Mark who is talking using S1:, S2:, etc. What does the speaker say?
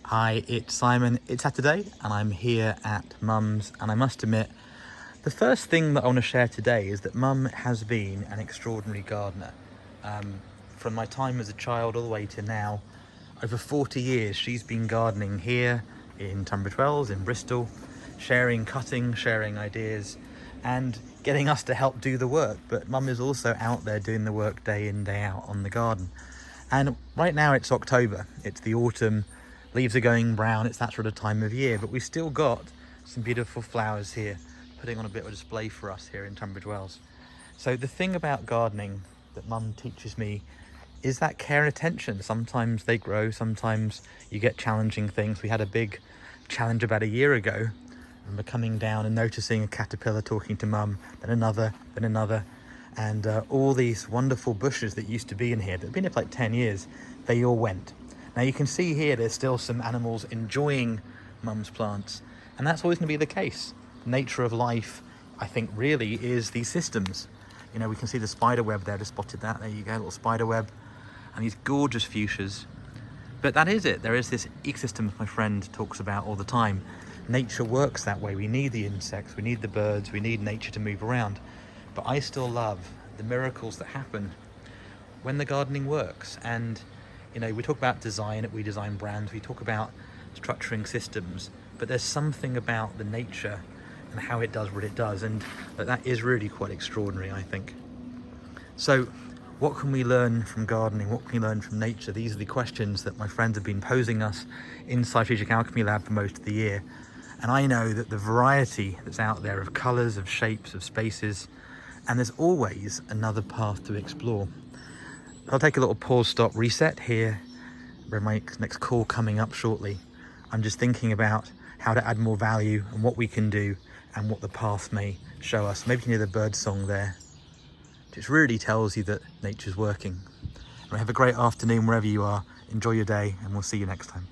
S1: Hi, it's Simon. It's Saturday and I'm here at Mum's, and I must admit, the first thing that I want to share today is that Mum has been an extraordinary gardener. From my time as a child all the way to now, over 40 years she's been gardening here in Tunbridge Wells, in Bristol, sharing cutting, sharing ideas and getting us to help do the work. But Mum is also out there doing the work day in, day out on the garden. And right now it's October, it's the autumn, leaves are going brown, it's that sort of time of year, but we've still got some beautiful flowers here, putting on a bit of a display for us here in Tunbridge Wells. So the thing about gardening that Mum teaches me is that care and attention. Sometimes they grow, sometimes you get challenging things. We had a big challenge about a year ago, and we're coming down and noticing a caterpillar talking to Mum, then another, and all these wonderful bushes that used to be in here, that have been here for like 10 years, they all went. Now you can see here there's still some animals enjoying Mum's plants, and that's always going to be the case. The nature of life, I think, really is these systems. You know, we can see the spider web there, just spotted that, there you go, little spider web, and these gorgeous fuchsias. But that is it, there is this ecosystem my friend talks about all the time. Nature works that way. We need the insects, we need the birds, we need nature to move around. But I still love the miracles that happen when the gardening works. And you know, we talk about design, we design brands, we talk about structuring systems, but there's something about the nature and how it does what it does, and that is really quite extraordinary, I think. So what can we learn from gardening? What can we learn from nature? These are the questions that my friends have been posing us inside Strategic Alchemy Lab for most of the year. And I know that the variety that's out there of colours, of shapes, of spaces, and there's always another path to explore. I'll take a little pause, stop, reset here, where my next call coming up shortly. I'm just thinking about how to add more value and what we can do and what the path may show us. Maybe you can hear the bird song there, which really tells you that nature's working. And have a great afternoon wherever you are. Enjoy your day, and we'll see you next time.